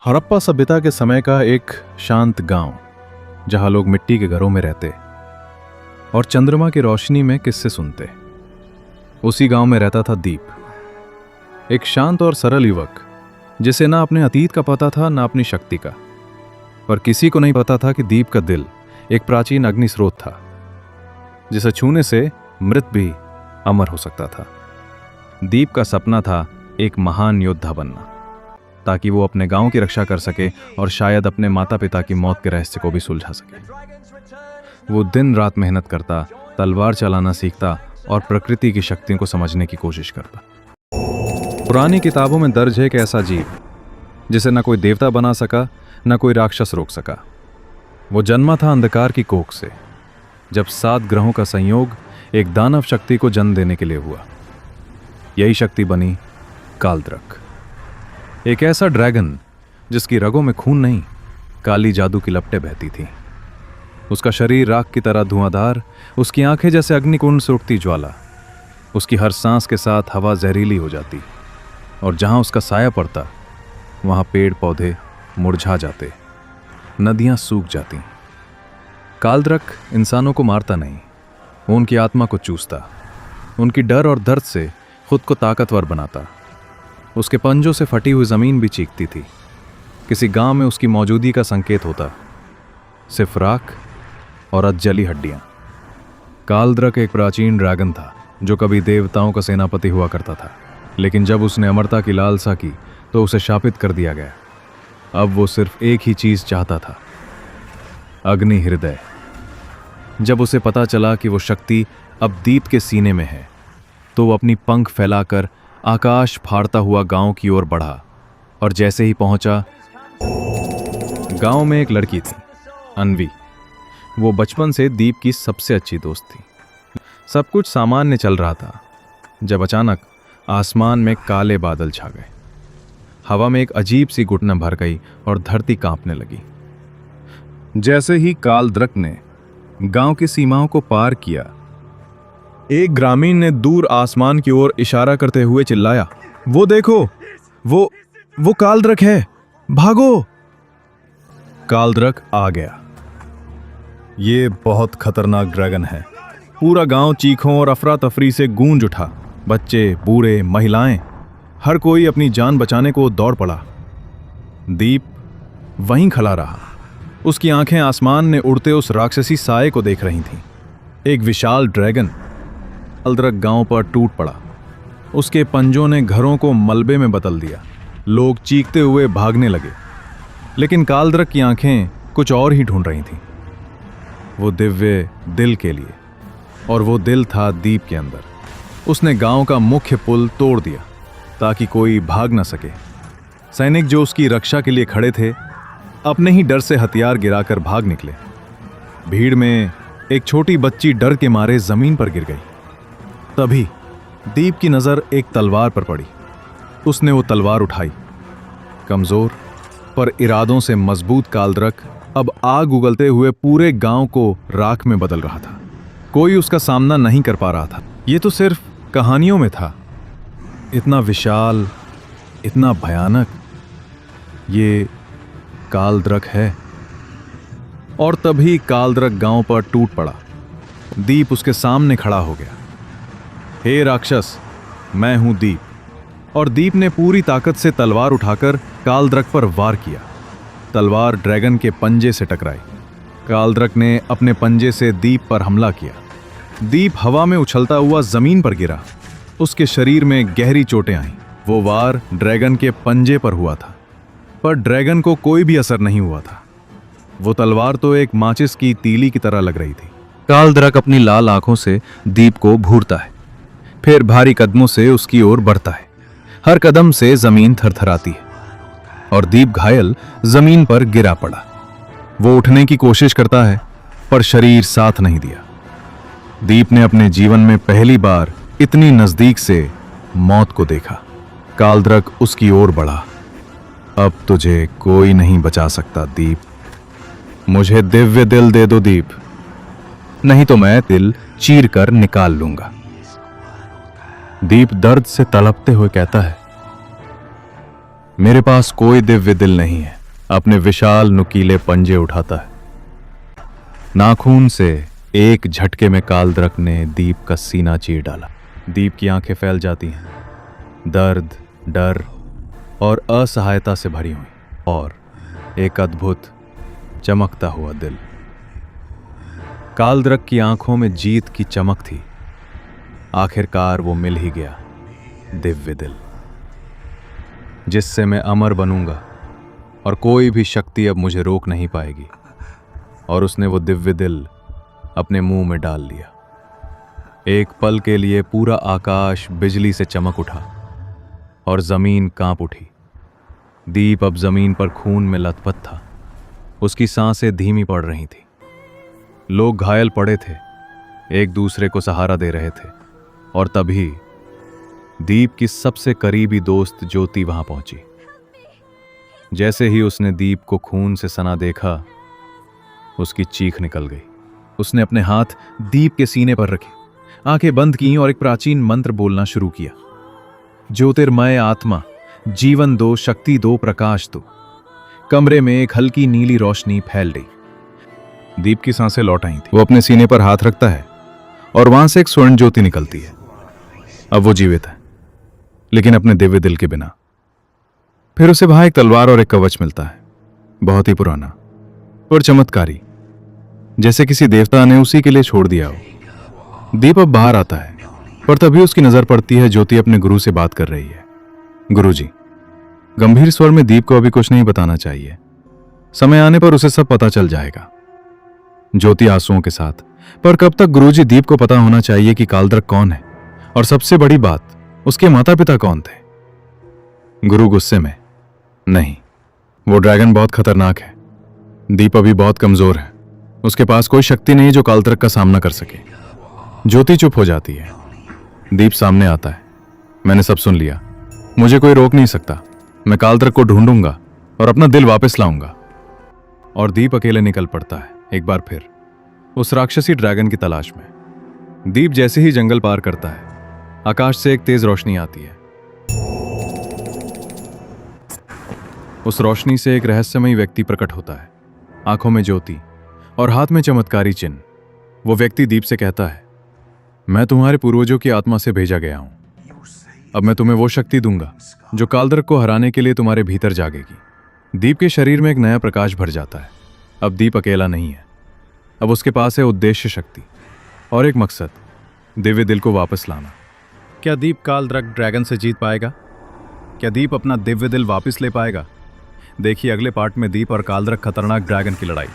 हड़प्पा सभ्यता के समय का एक शांत गांव, जहां लोग मिट्टी के घरों में रहते और चंद्रमा की रोशनी में किस्से सुनते। उसी गांव में रहता था दीप, एक शांत और सरल युवक जिसे ना अपने अतीत का पता था ना अपनी शक्ति का। पर किसी को नहीं पता था कि दीप का दिल एक प्राचीन अग्नि स्रोत था, जिसे छूने से मृत भी अमर हो सकता था। दीप का सपना था एक महान योद्धा बनना, ताकि वो अपने गांव की रक्षा कर सके और शायद अपने माता पिता की मौत के रहस्य को भी सुलझा सके। वो दिन रात मेहनत करता, तलवार चलाना सीखता और प्रकृति की शक्तियों को समझने की कोशिश करता। पुरानी किताबों में दर्ज है एक ऐसा जीव जिसे न कोई देवता बना सका, न कोई राक्षस रोक सका। वो जन्मा था अंधकार की कोख से, जब 7 ग्रहों का संयोग एक दानव शक्ति को जन्म देने के लिए हुआ। यही शक्ति बनी कालद्रक, एक ऐसा ड्रैगन जिसकी रगों में खून नहीं, काली जादू की लपटें बहती थीं। उसका शरीर राख की तरह धुआंधार, उसकी आंखें जैसे अग्निकुंड से उठती ज्वाला। उसकी हर सांस के साथ हवा जहरीली हो जाती, और जहां उसका साया पड़ता वहां पेड़ पौधे मुरझा जाते, नदियां सूख जाती। कालद्रक इंसानों को मारता नहीं, वो उनकी आत्मा को चूसता, उनकी डर और दर्द से खुद को ताकतवर बनाता। उसके पंजों से फटी हुई जमीन भी चीखती थी। किसी गांव में उसकी मौजूदगी का संकेत होता, सिर्फ राख और अधजली हड्डियां। कालद्रक एक प्राचीन ड्रैगन था जो कभी देवताओं का सेनापति हुआ करता था, लेकिन जब उसने अमरता की लालसा की तो उसे शापित कर दिया गया। अब वो सिर्फ एक ही चीज चाहता था, अग्नि हृदय। जब उसे पता चला कि वो शक्ति अब दीप के सीने में है, तो वो अपनी पंख फैलाकर आकाश फाड़ता हुआ गांव की ओर बढ़ा। और जैसे ही पहुंचा, गांव में एक लड़की थी, अन्वी। वो बचपन से दीप की सबसे अच्छी दोस्त थी। सब कुछ सामान्य चल रहा था, जब अचानक आसमान में काले बादल छा गए। हवा में एक अजीब सी घुटन भर गई और धरती कांपने लगी। जैसे ही कालद्रक ने गांव की सीमाओं को पार किया, एक ग्रामीण ने दूर आसमान की ओर इशारा करते हुए चिल्लाया, वो देखो, वो कालद्रक है, भागो। कालद्रक आ गया। ये बहुत खतरनाक ड्रैगन है। पूरा गांव चीखों और अफरा तफरी से गूंज उठा। बच्चे, बूढ़े, महिलाएं, हर कोई अपनी जान बचाने को दौड़ पड़ा। दीप वहीं खड़ा रहा। उसकी आंखें आसमान में उड़ते उस राक्षसी साए को देख रही थीं। एक विशाल ड्रैगन कालद्रक गांव पर टूट पड़ा। उसके पंजों ने घरों को मलबे में बदल दिया। लोग चीखते हुए भागने लगे, लेकिन कालद्रक की आंखें कुछ और ही ढूंढ रही थीं। वो दिव्य दिल के लिए, और वो दिल था दीप के अंदर। उसने गांव का मुख्य पुल तोड़ दिया ताकि कोई भाग न सके। सैनिक जो उसकी रक्षा के लिए खड़े थे, अपने ही डर से हथियार गिराकर भाग निकले। भीड़ में एक छोटी बच्ची डर के मारे जमीन पर गिर गई। तभी दीप की नजर एक तलवार पर पड़ी। उसने वो तलवार उठाई। कमजोर पर इरादों से मजबूत कालद्रक अब आग उगलते हुए पूरे गांव को राख में बदल रहा था। कोई उसका सामना नहीं कर पा रहा था। ये तो सिर्फ कहानियों में था। इतना विशाल, इतना भयानक, ये कालद्रक है। और तभी कालद्रक गांव पर टूट पड़ा। दीप उसके सामने खड़ा हो गया। हे राक्षस, मैं हूं दीप। और दीप ने पूरी ताकत से तलवार उठाकर कालद्रक पर वार किया। तलवार ड्रैगन के पंजे से टकराई। कालद्रक ने अपने पंजे से दीप पर हमला किया। दीप हवा में उछलता हुआ जमीन पर गिरा। उसके शरीर में गहरी चोटें आईं। वो वार ड्रैगन के पंजे पर हुआ था, पर ड्रैगन को कोई भी असर नहीं हुआ था। वो तलवार तो एक माचिस की तीली की तरह लग रही थी। कालद्रक अपनी लाल आंखों से दीप को घूरता है, फिर भारी कदमों से उसकी ओर बढ़ता है। हर कदम से जमीन थरथराती है और दीप घायल जमीन पर गिरा पड़ा। वो उठने की कोशिश करता है, पर शरीर साथ नहीं दिया। दीप ने अपने जीवन में पहली बार इतनी नजदीक से मौत को देखा। कालद्रक उसकी ओर बढ़ा। अब तुझे कोई नहीं बचा सकता दीप। मुझे दिव्य दिल दे दो दीप, नहीं तो मैं दिल चीर कर निकाल लूंगा। दीप दर्द से तड़पते हुए कहता है, मेरे पास कोई दिव्य दिल नहीं है, अपने विशाल नुकीले पंजे उठाता है। नाखून से एक झटके में कालद्रक ने दीप का सीना चीर डाला। दीप की आंखें फैल जाती हैं, दर्द, डर और असहायता से भरी हुई, और एक अद्भुत चमकता हुआ दिल। कालद्रक की आंखों में जीत की चमक थी। आखिरकार वो मिल ही गया, दिव्य दिल, जिससे मैं अमर बनूंगा और कोई भी शक्ति अब मुझे रोक नहीं पाएगी। और उसने वो दिव्य दिल अपने मुंह में डाल लिया। एक पल के लिए पूरा आकाश बिजली से चमक उठा और जमीन कांप उठी। दीप अब जमीन पर खून में लथपथ था। उसकी सांसें धीमी पड़ रही थी। लोग घायल पड़े थे, एक दूसरे को सहारा दे रहे थे। और तभी दीप की सबसे करीबी दोस्त ज्योति वहां पहुंची। जैसे ही उसने दीप को खून से सना देखा, उसकी चीख निकल गई। उसने अपने हाथ दीप के सीने पर रखे, आंखें बंद की और एक प्राचीन मंत्र बोलना शुरू किया। ज्योतिर्मय आत्मा, जीवन दो, शक्ति दो, प्रकाश दो। कमरे में एक हल्की नीली रोशनी फैल गई। दीप की सांसें लौट आई थी। वो अपने सीने पर हाथ रखता है और वहां से एक स्वर्ण ज्योति निकलती है। अब वो जीवित है, लेकिन अपने दिव्य दिल के बिना। फिर उसे वहां एक तलवार और एक कवच मिलता है, बहुत ही पुराना और चमत्कारी, जैसे किसी देवता ने उसी के लिए छोड़ दिया हो। दीप अब बाहर आता है, पर तभी उसकी नजर पड़ती है ज्योति अपने गुरु से बात कर रही है। गुरुजी, गंभीर स्वर में दीप को अभी कुछ नहीं बताना चाहिए, समय आने पर उसे सब पता चल जाएगा। ज्योति आंसुओं के साथ, पर कब तक गुरुजी? दीप को पता होना चाहिए कि कालद्रक कौन है, और सबसे बड़ी बात, उसके माता पिता कौन थे। गुरु गुस्से में, नहीं, वो ड्रैगन बहुत खतरनाक है। दीप अभी बहुत कमजोर है, उसके पास कोई शक्ति नहीं जो कालद्रक का सामना कर सके। ज्योति चुप हो जाती है। दीप सामने आता है। मैंने सब सुन लिया, मुझे कोई रोक नहीं सकता। मैं कालद्रक को ढूंढूंगा और अपना दिल वापस लाऊंगा। और दीप अकेले निकल पड़ता है, एक बार फिर उस राक्षसी ड्रैगन की तलाश में। दीप जैसे ही जंगल पार करता है, आकाश से एक तेज रोशनी आती है। उस रोशनी से एक रहस्यमयी व्यक्ति प्रकट होता है, आंखों में ज्योति और हाथ में चमत्कारी चिन्ह। वो व्यक्ति दीप से कहता है, मैं तुम्हारे पूर्वजों की आत्मा से भेजा गया हूं। अब मैं तुम्हें वो शक्ति दूंगा जो कालद्रक को हराने के लिए तुम्हारे भीतर जागेगी। दीप के शरीर में एक नया प्रकाश भर जाता है। अब दीप अकेला नहीं है, अब उसके पास है उद्देश्य, शक्ति और एक मकसद, दिव्य दिल को वापस लाना। क्या दीप कालद्रक ड्रैगन से जीत पाएगा? क्या दीप अपना दिव्य दिल वापस ले पाएगा? देखिए अगले पार्ट में दीप और कालद्रक खतरनाक ड्रैगन की लड़ाई।